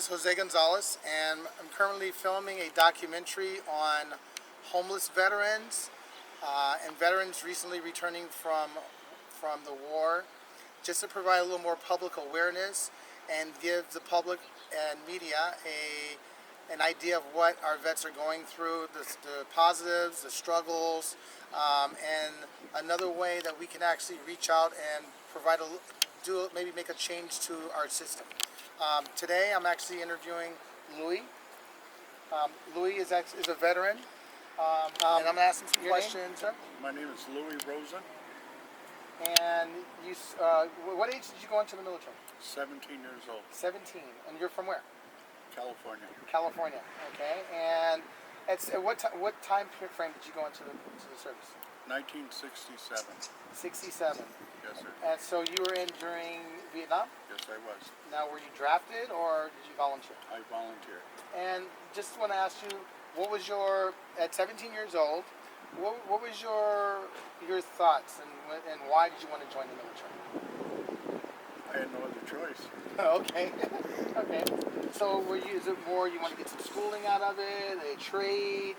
Jose Gonzalez, and I'm currently filming a documentary on homeless veterans and veterans recently returning from the war, just to provide a little more public awareness and give the public and media an idea of what our vets are going through, the positives, the struggles, and another way that we can actually reach out and provide maybe make a change to our system. Today I'm actually interviewing Louis. Louis is a veteran, and I'm asking some questions. Sir? My name is Louis Rosen. And you, what age did you go into the military? 17 years old. 17, and you're from where? California. California. Okay. And at what time frame did you go into the service? 1967. 67. Yes, sir. And so you were in during Vietnam? Yes, I was. Now, were you drafted or did you volunteer? I volunteered. And just want to ask you, what was at 17 years old, what was your thoughts and why did you want to join the military? I had no other choice. Okay. Okay. So is it more you want to get some schooling out of it, a trade,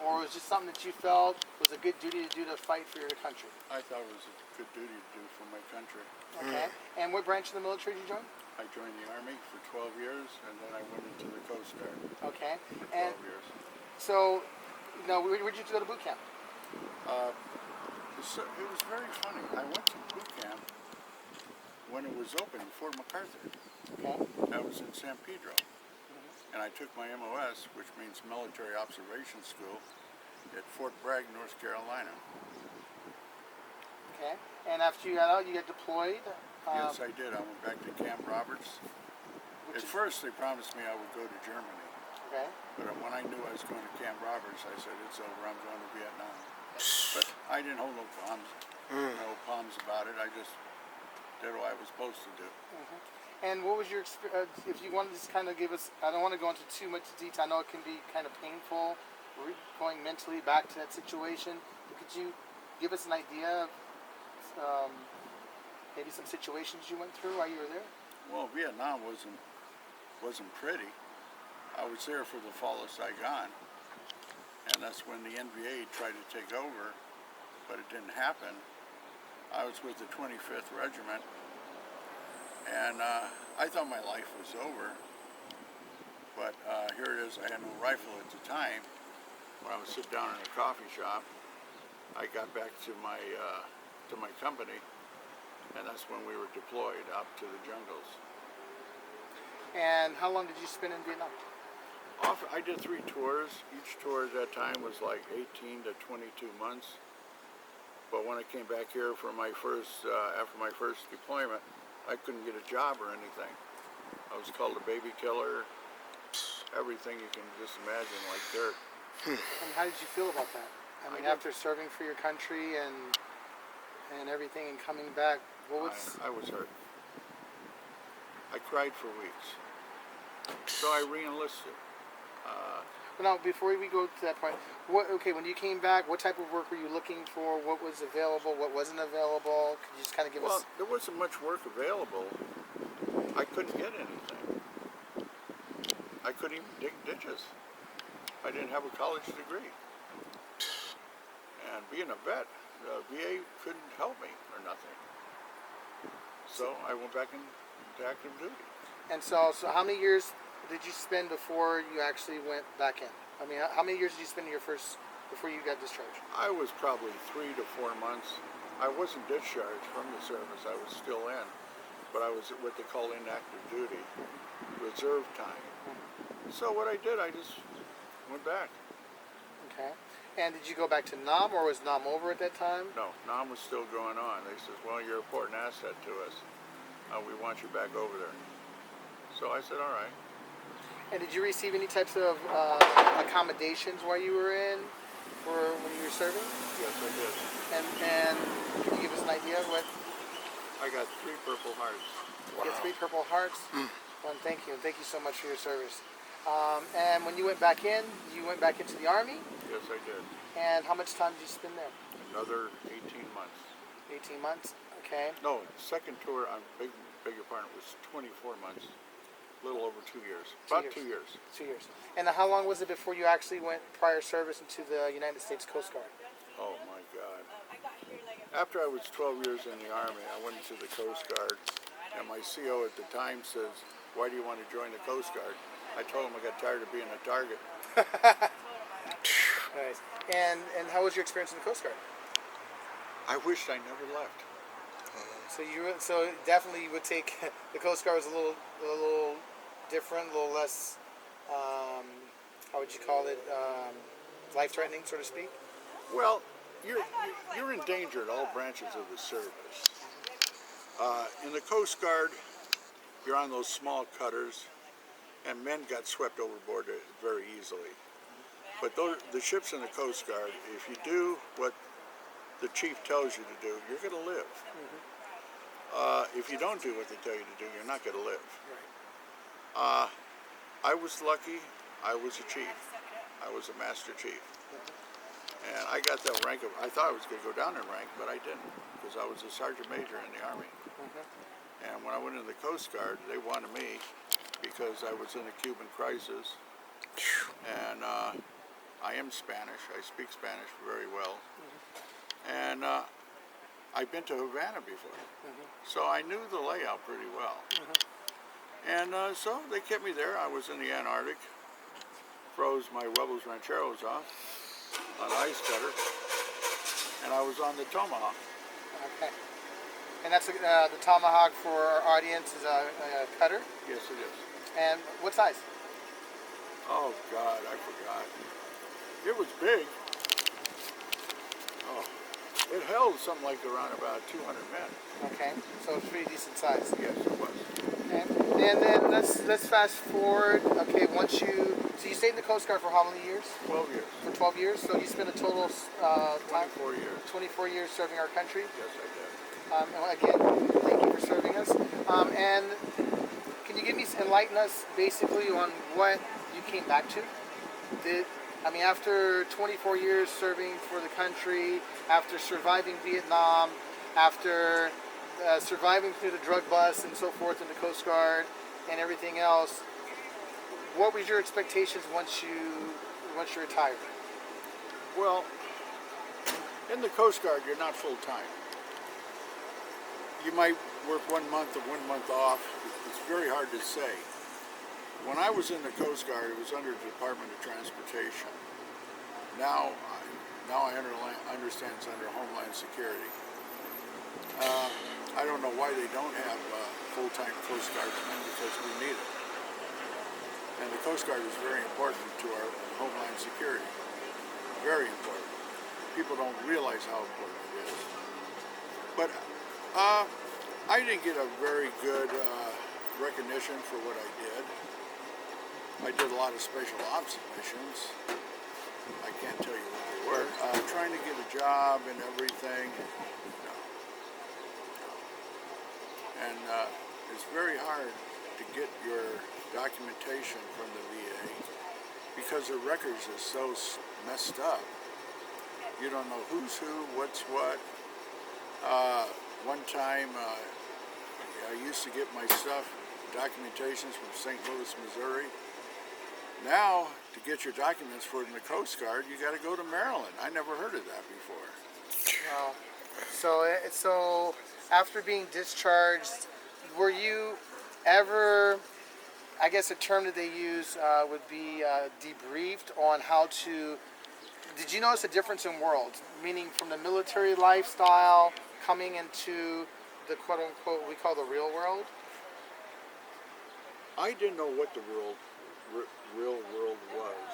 or was it just something that you felt was a good duty to do to fight for your country? I thought it was a good duty to do for my country. Okay. And what branch of the military did you join? I joined the Army for 12 years, and then I went into the Coast Guard Okay. for 12 And years. so, where did you go to boot camp? It was very funny. I went to boot camp when it was open, Fort MacArthur. Okay. I was in San Pedro. And I took my MOS, which means Military Observation School, at Fort Bragg, North Carolina. Okay. And after you got out, you got deployed? Yes, I did. I went back to Camp Roberts. At first, they promised me I would go to Germany. Okay. But when I knew I was going to Camp Roberts, I said, it's over, I'm going to Vietnam. But I didn't hold no qualms about it. I just did what I was supposed to do. And what was your experience, if you wanted to just kind of give us, I don't want to go into too much detail, I know it can be kind of painful, going mentally back to that situation, but could you give us an idea of maybe some situations you went through while you were there? Well, Vietnam wasn't pretty. I was there for the fall of Saigon, and that's when the NVA tried to take over, but it didn't happen. I was with the 25th Regiment, and I thought my life was over, but here it is. I had no rifle at the time. When I would sit down in a coffee shop, I got back to my company, and that's when we were deployed out to the jungles. And how long did you spend in Vietnam? I did 3 tours. Each tour at that time was like 18 to 22 months. But when I came back here for my after my first deployment, I couldn't get a job or anything. I was called a baby killer, everything you can just imagine, like dirt. And how did you feel about that? I mean, after serving for your country and everything and coming back, I was hurt. I cried for weeks. So I re-enlisted. Now, before we go to that point, when you came back, what type of work were you looking for? What was available? What wasn't available? Could you just kind of give us... Well, there wasn't much work available. I couldn't get anything. I couldn't even dig ditches. I didn't have a college degree. And being a vet, the VA couldn't help me or nothing. So I went back into active duty. And so how many years did you spend before you actually went back in? I mean, how many years did you spend before you got discharged? I was probably 3 to 4 months. I wasn't discharged from the service. I was still in, but I was at what they call inactive duty, reserve time. So what I did, I just went back. Okay. And did you go back to Nam, or was Nam over at that time? No, Nam was still going on. They said, well, you're an important asset to us. We want you back over there. So I said, all right. And did you receive any types of accommodations while you were in, or when you were serving? Yes, I did. And can you give us an idea of what? I got 3 Purple Hearts. Wow. You got 3 Purple Hearts? Well, thank you. Thank you so much for your service. And when you went back in, you went back into the Army? Yes, I did. And how much time did you spend there? Another 18 months. 18 months? Okay. No, second tour, beg your pardon, was 24 months. A little over 2 years. About 2 years. 2 years. And how long was it before you actually went prior service into the United States Coast Guard? Oh my God. After I was 12 years in the Army, I went into the Coast Guard, and my CO at the time says, "Why do you want to join the Coast Guard?" I told him I got tired of being a target. Nice. And how was your experience in the Coast Guard? I wished I never left. So definitely you would take the Coast Guard was a little different, a little less how would you call it, life-threatening, so to speak. Well, you're in danger at all branches of the service. In the Coast Guard, you're on those small cutters, and men got swept overboard very easily. But the ships in the Coast Guard, if you do what the chief tells you to do, you're going to live. If you don't do what they tell you to do, you're not going to live. Right. I was lucky. I was a chief. I was a master chief. And I got that rank of, I thought I was going to go down in rank, but I didn't, because I was a sergeant major in the Army. And when I went into the Coast Guard, they wanted me because I was in the Cuban crisis. And I am Spanish. I speak Spanish very well. And I've been to Havana before. So I knew the layout pretty well. And so they kept me there. I was in the Antarctic, froze my Rebels Rancheros off on ice cutter, and I was on the Tomahawk. Okay. And that's the Tomahawk for our audience is a cutter. Yes, it is. And what size? Oh God, I forgot. It was big. Oh, it held something like around about 200 men. Okay, so it's pretty decent size. Yes, it was. And then let's fast forward. Okay, so you stayed in the Coast Guard for how many years? 12 years. For 12 years. So you spent a total time 24 years. 24 years serving our country. Yes, I did. And again, thank you for serving us. And can you enlighten us basically on what you came back to? After 24 years serving for the country, after surviving Vietnam, after surviving through the drug bust and so forth in the Coast Guard and everything else, what was your expectations once you retired? Well, in the Coast Guard, you're not full time. You might work 1 month or 1 month off. It's very hard to say. When I was in the Coast Guard, it was under the Department of Transportation. Now I understand it's under Homeland Security. I don't know why they don't have full-time Coast Guardsmen, because we need it. And the Coast Guard is very important to our Homeland Security. Very important. People don't realize how important it is. But I didn't get a very good recognition for what I did. I did a lot of special ops missions. I can't tell you what they were. Trying to get a job and everything. No. And it's very hard to get your documentation from the VA because the records are so messed up. You don't know who's who, what's what. One time, I used to get my stuff, documentations from St. Louis, Missouri. Now, to get your documents for it in the Coast Guard, you got to go to Maryland. I never heard of that before. Wow. So after being discharged, were you ever, I guess a term that they use would be debriefed on how to, did you notice a difference in worlds? Meaning from the military lifestyle coming into the quote-unquote we call the real world? I didn't know what the real world was.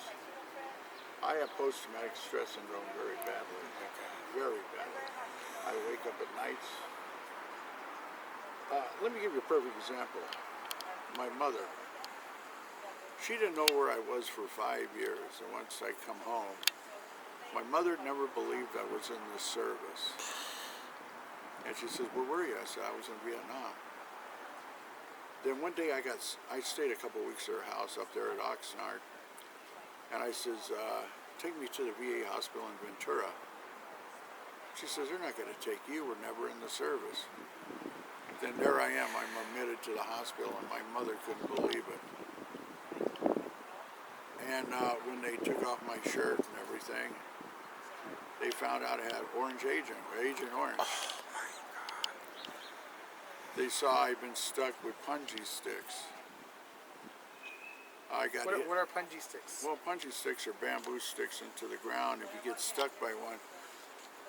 I have post-traumatic stress syndrome very badly. Very badly. I wake up at nights. Let me give you a perfect example. My mother, she didn't know where I was for 5 years, and once I come home, my mother never believed I was in the service. And she says, "Where were you?" I said, "I was in Vietnam." Then one day I stayed a couple weeks at her house up there at Oxnard, and I says, "Take me to the VA hospital in Ventura." She says, "They're not going to take you. We're never in the service." then there I am. I'm admitted to the hospital, and my mother couldn't believe it. And when they took off my shirt and everything, they found out I had Agent Orange. They saw I'd been stuck with punji sticks. I got hit. What are punji sticks? Well, punji sticks are bamboo sticks into the ground. If you get stuck by one,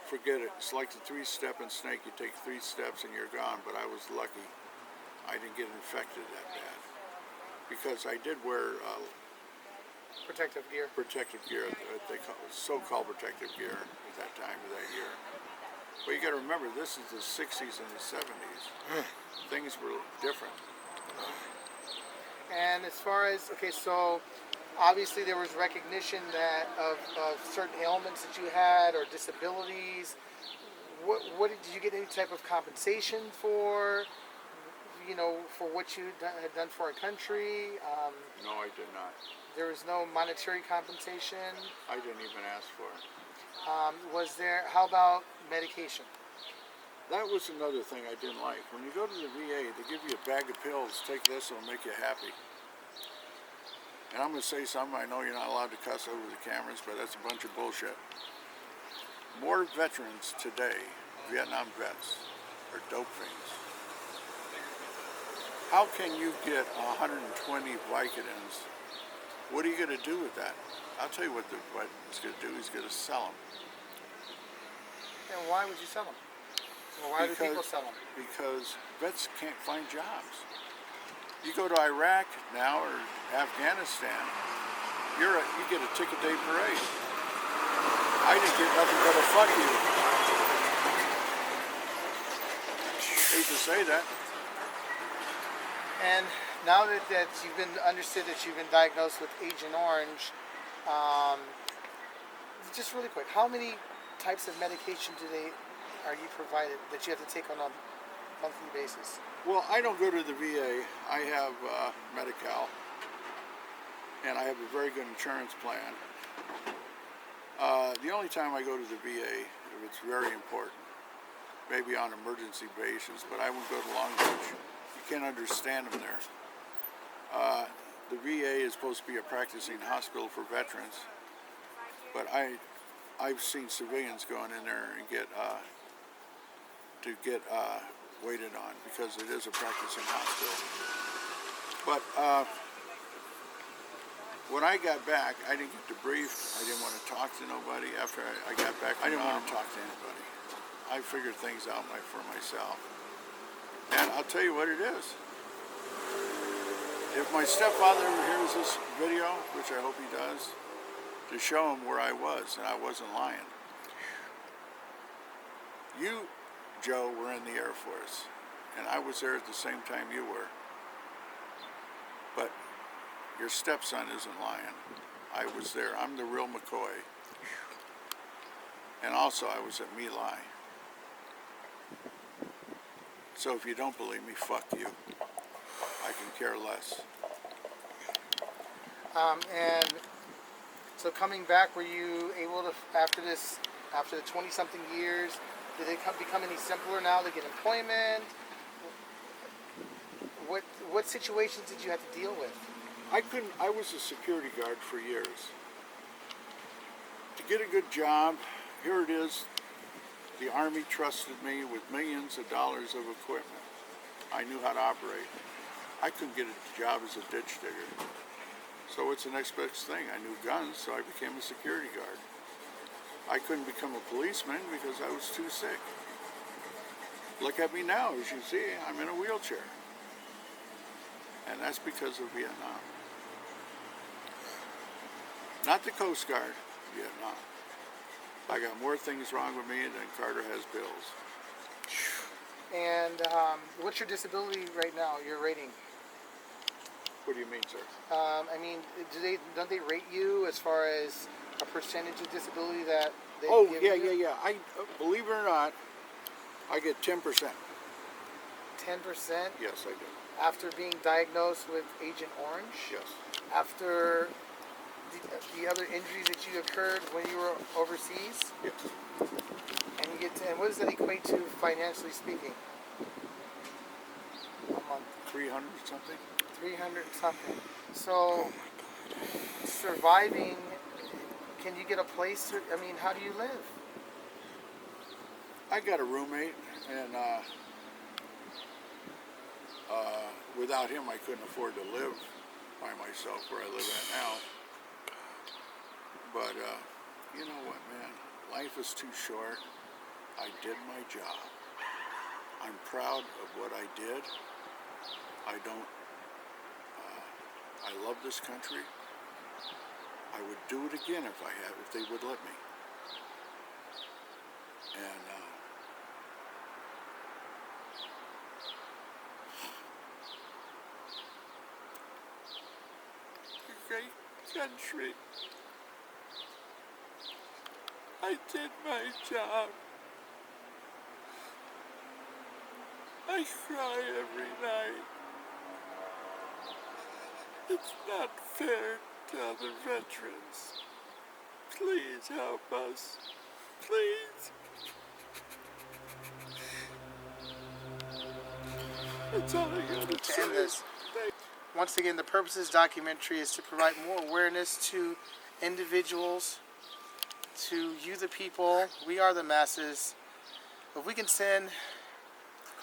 forget it. It's like the three-stepping snake. You take 3 steps and you're gone. But I was lucky. I didn't get infected that bad. Because I did wear Protective gear. They call it so-called protective gear at that time of that year. But you got to remember, this is the 60s and the 70s. Things were different. And as far as, okay, so obviously there was recognition that of certain ailments that you had or disabilities. What did you get any type of compensation for? You know, for what you had done for our country? No, I did not. There was no monetary compensation. I didn't even ask for it. Was there? How about medication? That was another thing I didn't like. When you go to the VA, they give you a bag of pills. Take this, it'll make you happy. And I'm going to say something. I know you're not allowed to cuss over the cameras, but that's a bunch of bullshit. More veterans today, Vietnam vets, are dope fiends. How can you get 120 Vicodins? What are you going to do with that? I'll tell you what he's going to do. He's going to sell them. And why would you sell them? Or why do people sell them? Because vets can't find jobs. You go to Iraq now or Afghanistan, you get a ticket-day parade. I didn't get nothing but a fuck you. Hate to say that. And now that you've been understood that you've been diagnosed with Agent Orange, just really quick, how many types of medication are you provided that you have to take on a monthly basis? Well, I don't go to the VA. I have Medi-Cal, and I have a very good insurance plan. The only time I go to the VA, if it's very important, maybe on emergency basis, but I won't go to Long Beach. You can't understand them there. The VA is supposed to be a practicing hospital for veterans, but I've seen civilians going in there and get waited on because it is a practicing hospital. But when I got back, I didn't get to brief. I didn't want to talk to nobody. After I got back, I didn't want to talk to anybody. I figured things out for myself. And I'll tell you what it is. If my stepfather ever hears this video, which I hope he does, to show him where I was, and I wasn't lying. You, Joe, were in the Air Force, and I was there at the same time you were. But your stepson isn't lying. I was there. I'm the real McCoy. And also, I was at My Lai. So if you don't believe me, fuck you. I can care less. And so coming back, were you able to, after the 20-something years, did it become any simpler now to get employment? What situations did you have to deal with? I was a security guard for years. To get a good job, here it is, the Army trusted me with millions of dollars of equipment. I knew how to operate. I couldn't get a job as a ditch digger. So what's the next best thing? I knew guns, so I became a security guard. I couldn't become a policeman because I was too sick. Look at me now, as you see, I'm in a wheelchair. And that's because of Vietnam. Not the Coast Guard, Vietnam. I got more things wrong with me than Carter has bills. And what's your disability right now, your rating? What do you mean, sir? I mean, don't they rate you as far as a percentage of disability that they give you? Yeah. I believe it or not, I get 10%. 10%? Yes, I do. After being diagnosed with Agent Orange? Yes. After the other injuries that you occurred when you were overseas? Yes. And you get and what does that equate to financially speaking? 300 something. 300 something. So, surviving, can you get a place to, I mean, how do you live? I got a roommate, and without him, I couldn't afford to live by myself where I live at now. But you know what, man? Life is too short. I did my job. I'm proud of what I did. I don't. I love this country. I would do it again if they would let me. And great country. I did my job. I cry every night. It's not fair to other veterans. Please help us. Please. That's all I gotta To say. end this, once again, the purpose of this documentary is to provide more awareness to individuals, to you the people. We are the masses. If we can send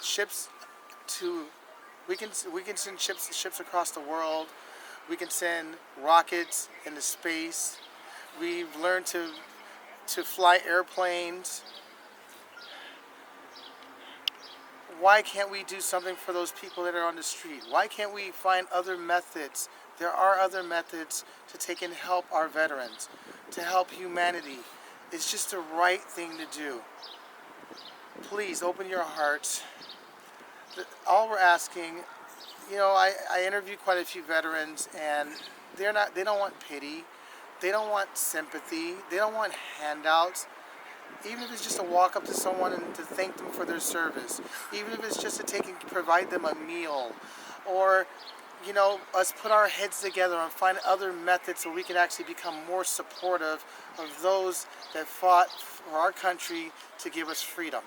ships to, we can send ships across the world. We can send rockets into space. We've learned to fly airplanes. Why can't we do something for those people that are on the street? Why can't we find other methods? There are other methods to take and help our veterans, to help humanity. It's just the right thing to do. Please open your hearts. All we're asking, you know, I interviewed quite a few veterans, and they don't want pity. They don't want sympathy. They don't want handouts. Even if it's just to walk up to someone and to thank them for their service, even if it's just to provide them a meal, or, you know, us put our heads together and find other methods so we can actually become more supportive of those that fought for our country to give us freedom.